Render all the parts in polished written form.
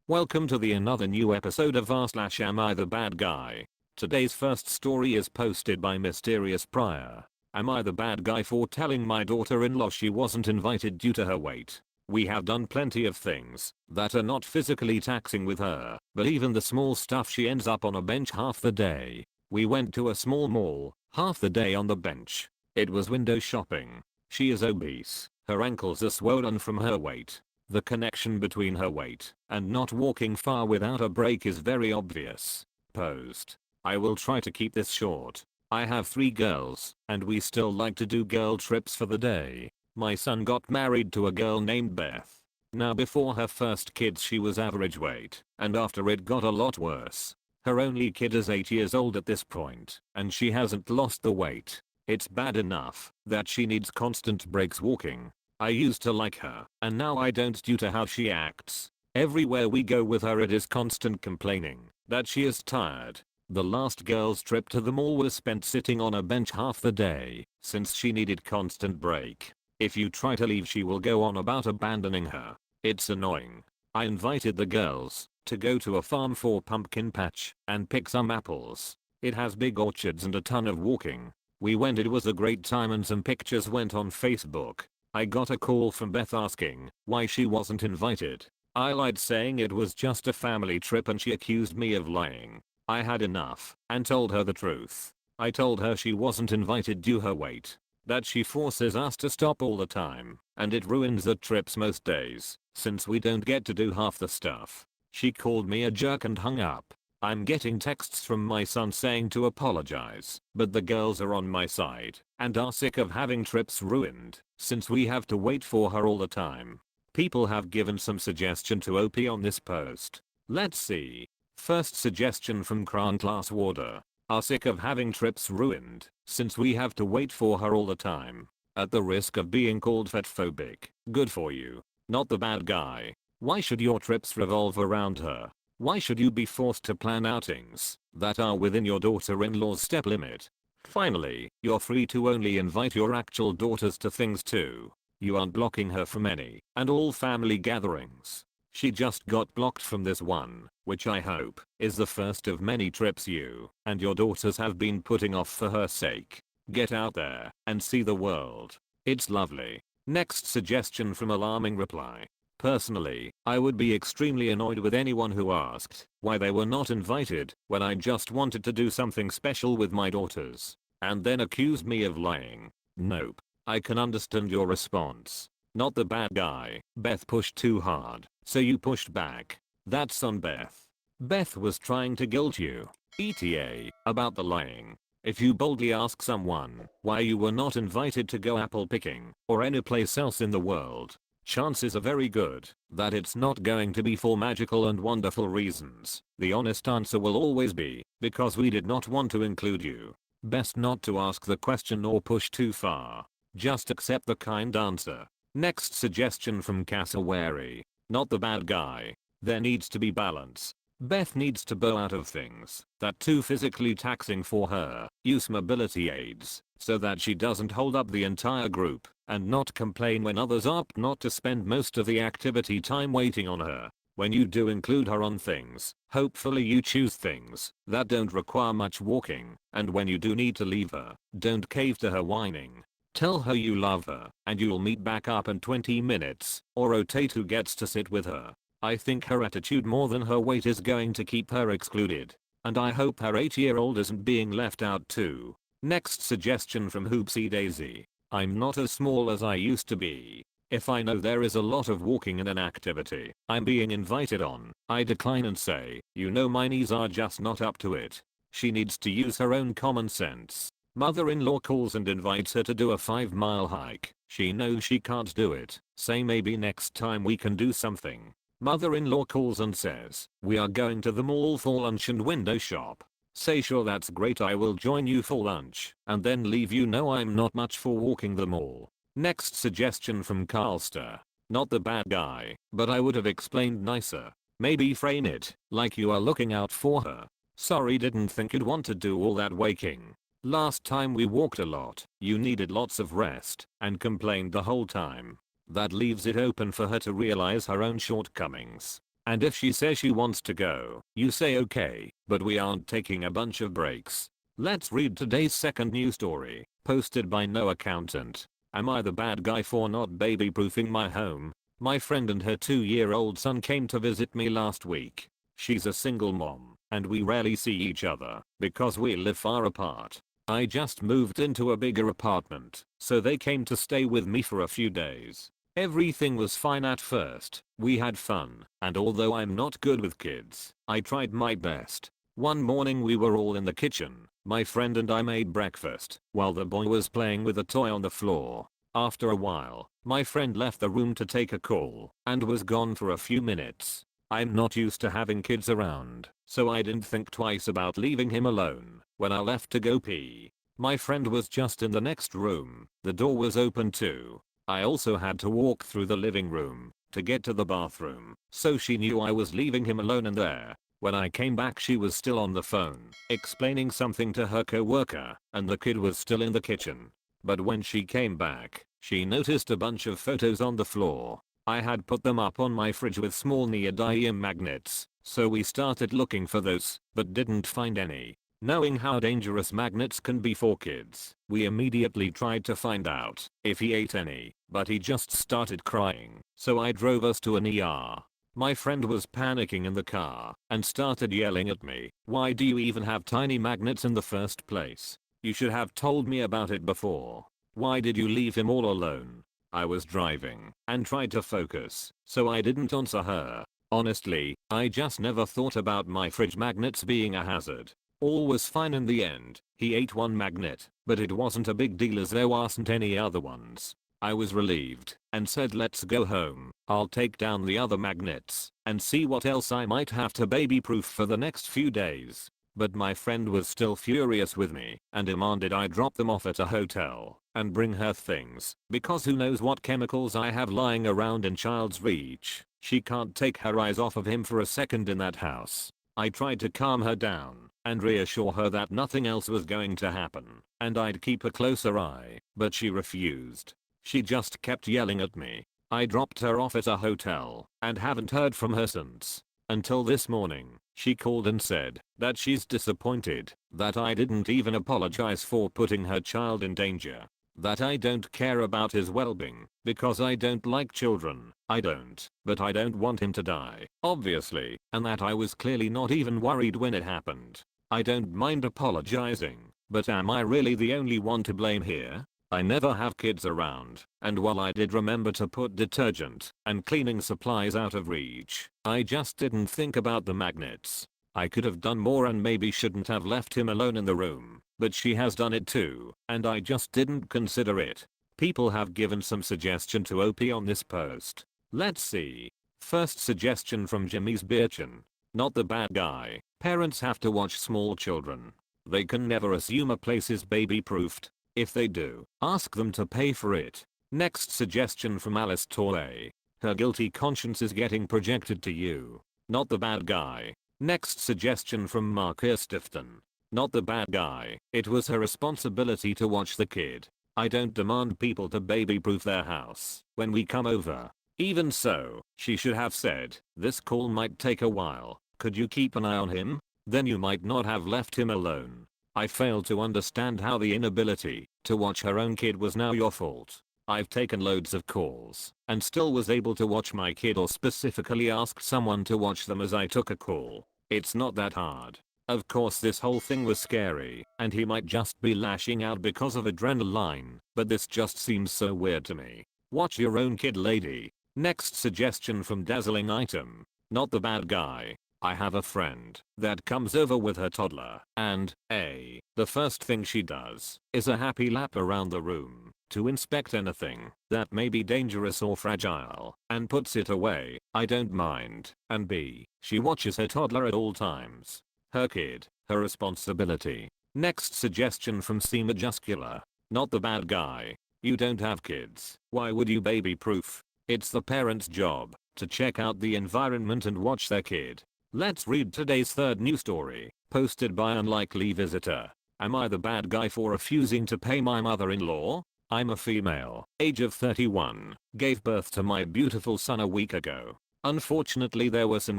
Welcome to another new episode of r/Am I the Bad Guy? Today's first story is posted by Mysterious Prior. Am I the bad guy for telling my daughter-in-law she wasn't invited due to her weight? We have done plenty of things that are not physically taxing with her, but even the small stuff, she ends up on a bench half the day. We went to a small mall, half the day on the bench. It was window shopping. She is obese. Her ankles are swollen from her weight. The connection between her weight and not walking far without a break is very obvious. Post. I will try to keep this short. I have 3 girls, and we still like to do girl trips for the day. My son got married to a girl named Beth. Now, before her first kids she was average weight, and after it got a lot worse. Her only kid is 8 years old at this point, and she hasn't lost the weight. It's bad enough that she needs constant breaks walking. I used to like her, and now I don't due to how she acts. Everywhere we go with her it is constant complaining that she is tired. The last girls trip to the mall was spent sitting on a bench half the day, since she needed constant break. If you try to leave she will go on about abandoning her. It's annoying. I invited the girls to go to a farm for pumpkin patch and pick some apples. It has big orchards and a ton of walking. We went, it was a great time, and some pictures went on Facebook. I got a call from Beth asking why she wasn't invited. I lied saying it was just a family trip, and she accused me of lying. I had enough and told her the truth. I told her she wasn't invited due her weight, that she forces us to stop all the time, and it ruins the trips most days, since we don't get to do half the stuff. She called me a jerk and hung up. I'm getting texts from my son saying to apologize, but the girls are on my side and are sick of having trips ruined, since we have to wait for her all the time. People have given some suggestion to OP on this post. Let's see. First suggestion from Crown Class Warder. Are sick of having trips ruined, since we have to wait for her all the time. At the risk of being called fatphobic. Good for you. Not the bad guy. Why should your trips revolve around her? Why should you be forced to plan outings that are within your daughter-in-law's step limit? Finally, you're free to only invite your actual daughters to things too. You aren't blocking her from any and all family gatherings. She just got blocked from this one, which I hope is the first of many trips you and your daughters have been putting off for her sake. Get out there and see the world. It's lovely. Next suggestion from Alarming Reply. Personally, I would be extremely annoyed with anyone who asked why they were not invited when I just wanted to do something special with my daughters, and then accused me of lying. Nope. I can understand your response. Not the bad guy. Beth pushed too hard, so you pushed back. That's on Beth. Beth was trying to guilt you, ETA, about the lying. If you boldly ask someone why you were not invited to go apple picking or any place else in the world, chances are very good that it's not going to be for magical and wonderful reasons. The honest answer will always be, because we did not want to include you. Best not to ask the question or push too far. Just accept the kind answer. Next suggestion from Cassowary. Not the bad guy. There needs to be balance. Beth needs to bow out of things that too physically taxing for her. Use mobility aids so that she doesn't hold up the entire group and not complain when others opt not to spend most of the activity time waiting on her. When you do include her on things, hopefully you choose things that don't require much walking, and when you do need to leave her, don't cave to her whining. Tell her you love her and you'll meet back up in 20 minutes or rotate who gets to sit with her. I think her attitude more than her weight is going to keep her excluded, and I hope her 8-year-old isn't being left out too. Next suggestion from Hoopsie Daisy. I'm not as small as I used to be. If I know there is a lot of walking in an activity I'm being invited on, I decline and say, you know, my knees are just not up to it. She needs to use her own common sense. Mother-in-law calls and invites her to do a 5-mile hike. She knows she can't do it. Say maybe next time we can do something. Mother-in-law calls and says, we are going to the mall for lunch and window shop. Say sure, that's great, I will join you for lunch, and then leave. You know I'm not much for walking the mall. Next suggestion from Carlster. Not the bad guy, but I would have explained nicer. Maybe frame it like you are looking out for her. Sorry, didn't think you'd want to do all that waking. Last time we walked a lot, you needed lots of rest and complained the whole time. That leaves it open for her to realize her own shortcomings And if she says she wants to go, you say okay, but we aren't taking a bunch of breaks. Let's read today's second news story, posted by No Accountant. Am I the bad guy for not baby-proofing my home? My friend and her 2-year-old son came to visit me last week. She's a single mom, and we rarely see each other because we live far apart. I just moved into a bigger apartment, so they came to stay with me for a few days. Everything was fine at first, we had fun, and although I'm not good with kids, I tried my best. One morning we were all in the kitchen, my friend and I made breakfast, while the boy was playing with a toy on the floor. After a while, my friend left the room to take a call, and was gone for a few minutes. I'm not used to having kids around, so I didn't think twice about leaving him alone when I left to go pee. My friend was just in the next room, the door was open too. I also had to walk through the living room to get to the bathroom, so she knew I was leaving him alone in there. When I came back she was still on the phone, explaining something to her coworker, and the kid was still in the kitchen. But when she came back, she noticed a bunch of photos on the floor. I had put them up on my fridge with small neodymium magnets, so we started looking for those, but didn't find any. Knowing how dangerous magnets can be for kids, we immediately tried to find out if he ate any, but he just started crying, so I drove us to an ER. My friend was panicking in the car and started yelling at me, "Why do you even have tiny magnets in the first place? You should have told me about it before. Why did you leave him all alone?" I was driving and tried to focus, so I didn't answer her. Honestly, I just never thought about my fridge magnets being a hazard. All was fine in the end. He ate one magnet, but it wasn't a big deal as there wasn't any other ones. I was relieved and said, "Let's go home. I'll take down the other magnets and see what else I might have to baby-proof for the next few days." But my friend was still furious with me and demanded I drop them off at a hotel and bring her things, because who knows what chemicals I have lying around in child's reach. She can't take her eyes off of him for a second in that house. I tried to calm her down and reassure her that nothing else was going to happen and I'd keep a closer eye, but she refused. She just kept yelling at me. I dropped her off at a hotel and haven't heard from her since. Until this morning, she called and said that she's disappointed that I didn't even apologize for putting her child in danger. That I don't care about his well-being because I don't like children. I don't, but I don't want him to die, obviously, and that I was clearly not even worried when it happened. I don't mind apologizing, but am I really the only one to blame here? I never have kids around, and while I did remember to put detergent and cleaning supplies out of reach, I just didn't think about the magnets. I could have done more and maybe shouldn't have left him alone in the room, but she has done it too, and I just didn't consider it. People have given some suggestion to OP on this post. Let's see. First suggestion from Jimmy's Birchin. Not the bad guy. Parents have to watch small children. They can never assume a place is baby-proofed. If they do, ask them to pay for it. Next suggestion from Alice Torre. Her guilty conscience is getting projected to you. Not the bad guy. Next suggestion from Marcus Stifton. Not the bad guy. It was her responsibility to watch the kid. I don't demand people to baby-proof their house when we come over. Even so, she should have said, "This call might take a while. Could you keep an eye on him?" Then you might not have left him alone. I fail to understand how the inability to watch her own kid was now your fault. I've taken loads of calls and still was able to watch my kid, or specifically asked someone to watch them as I took a call. It's not that hard. Of course this whole thing was scary and he might just be lashing out because of adrenaline, but this just seems so weird to me. Watch your own kid, lady. Next suggestion from Dazzling Item. Not the bad guy. I have a friend that comes over with her toddler and, the first thing she does is a happy lap around the room to inspect anything that may be dangerous or fragile and puts it away. I don't mind. And B, she watches her toddler at all times. Her kid, her responsibility. Next suggestion from C Majuscula. Not the bad guy. You don't have kids. Why would you baby proof? It's the parent's job to check out the environment and watch their kid. Let's read today's third news story, posted by Unlikely Visitor. Am I the bad guy for refusing to pay my mother-in-law? I'm a female, age of 31, gave birth to my beautiful son a week ago. Unfortunately there were some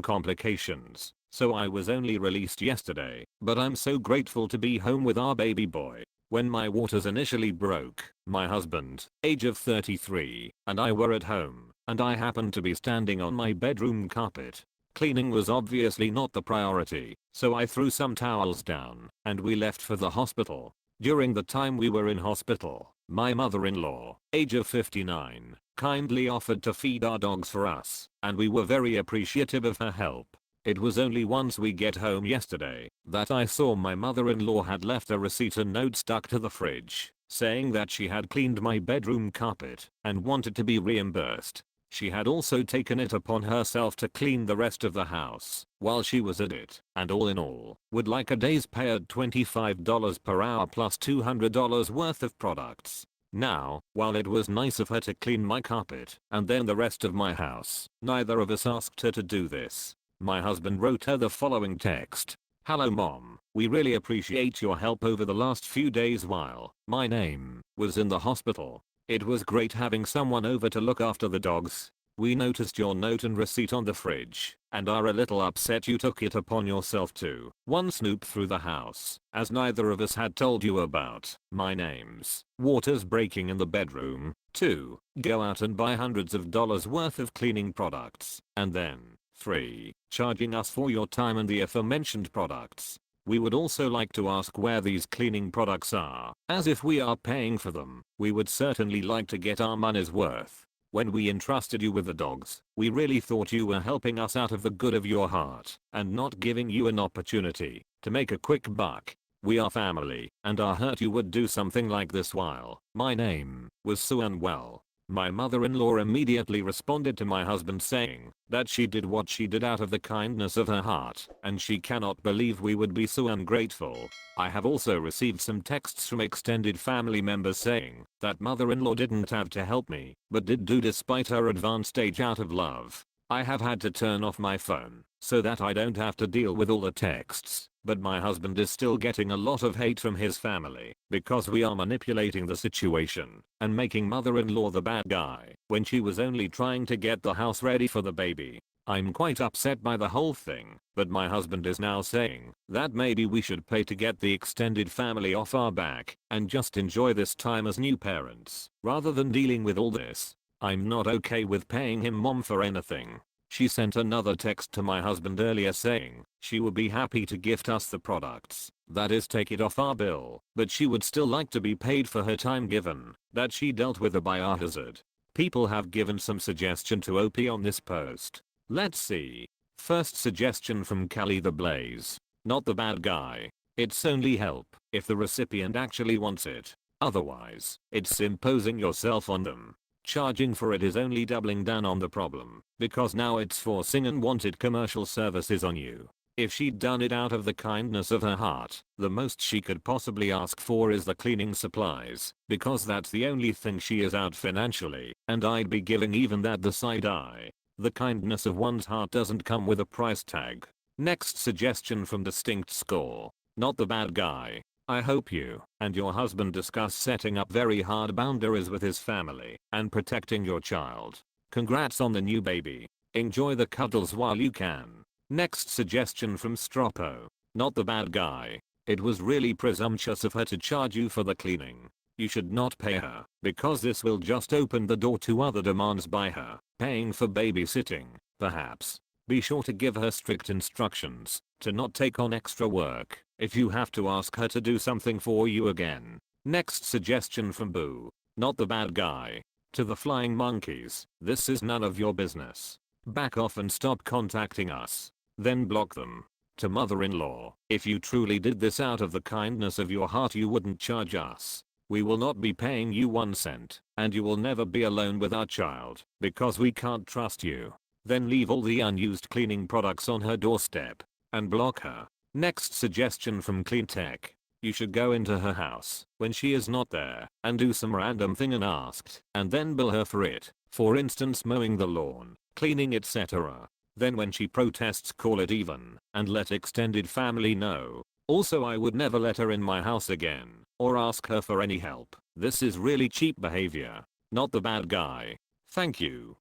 complications, so I was only released yesterday, but I'm so grateful to be home with our baby boy. When my waters initially broke, my husband, age of 33, and I were at home, and I happened to be standing on my bedroom carpet. Cleaning was obviously not the priority, so I threw some towels down, and we left for the hospital. During the time we were in hospital, my mother-in-law, age of 59, kindly offered to feed our dogs for us, and we were very appreciative of her help. It was only once we get home yesterday that I saw my mother-in-law had left a receipt and note stuck to the fridge, saying that she had cleaned my bedroom carpet and wanted to be reimbursed. She had also taken it upon herself to clean the rest of the house while she was at it, and all in all, would like a day's pay at $25 per hour plus $200 worth of products. Now, while it was nice of her to clean my carpet and then the rest of my house, neither of us asked her to do this. My husband wrote her the following text. "Hello mom, we really appreciate your help over the last few days while my name was in the hospital. It was great having someone over to look after the dogs. We noticed your note and receipt on the fridge and are a little upset you took it upon yourself to 1. Snoop through the house, as neither of us had told you about my name's waters breaking in the bedroom. 2. Go out and buy hundreds of dollars worth of cleaning products, and then 3. Charging us for your time and the aforementioned products. We would also like to ask where these cleaning products are, as if we are paying for them, we would certainly like to get our money's worth. When we entrusted you with the dogs, we really thought you were helping us out of the good of your heart and not giving you an opportunity to make a quick buck. We are family and are hurt you would do something like this while my name was so unwell." My mother-in-law immediately responded to my husband saying that she did what she did out of the kindness of her heart and she cannot believe we would be so ungrateful. I have also received some texts from extended family members saying that mother-in-law didn't have to help me, but did do despite her advanced age out of love. I have had to turn off my phone so that I don't have to deal with all the texts, but my husband is still getting a lot of hate from his family because we are manipulating the situation and making mother-in-law the bad guy when she was only trying to get the house ready for the baby. I'm quite upset by the whole thing, but my husband is now saying that maybe we should pay to get the extended family off our back and just enjoy this time as new parents rather than dealing with all this. I'm not okay with paying him mom for anything. She sent another text to my husband earlier saying she would be happy to gift us the products, that is take it off our bill, but she would still like to be paid for her time given that she dealt with a biohazard. People have given some suggestion to OP on this post. Let's see. First suggestion from Callie the Blaze. Not the bad guy. It's only help if the recipient actually wants it. Otherwise, it's imposing yourself on them. Charging for it is only doubling down on the problem, because now it's forcing unwanted commercial services on you. If she'd done it out of the kindness of her heart, the most she could possibly ask for is the cleaning supplies, because that's the only thing she is out financially, and I'd be giving even that the side eye. The kindness of one's heart doesn't come with a price tag. Next suggestion from Distinct Score. Not the bad guy. I hope you and your husband discuss setting up very hard boundaries with his family and protecting your child. Congrats on the new baby. Enjoy the cuddles while you can. Next suggestion from Stropo. Not the bad guy. It was really presumptuous of her to charge you for the cleaning. You should not pay her, because this will just open the door to other demands by her, paying for babysitting, perhaps. Be sure to give her strict instructions to not take on extra work if you have to ask her to do something for you again. Next suggestion from Boo. Not the bad guy. To the flying monkeys, this is none of your business. Back off and stop contacting us. Then block them. To mother-in-law, if you truly did this out of the kindness of your heart you wouldn't charge us. We will not be paying you 1 cent, and you will never be alone with our child, because we can't trust you. Then leave all the unused cleaning products on her doorstep and block her. Next suggestion from Cleantech. You should go into her house when she is not there and do some random thing unasked and then bill her for it. For instance, mowing the lawn, cleaning, etc. Then when she protests, call it even and let extended family know. Also, I would never let her in my house again or ask her for any help. This is really cheap behavior. Not the bad guy. Thank you.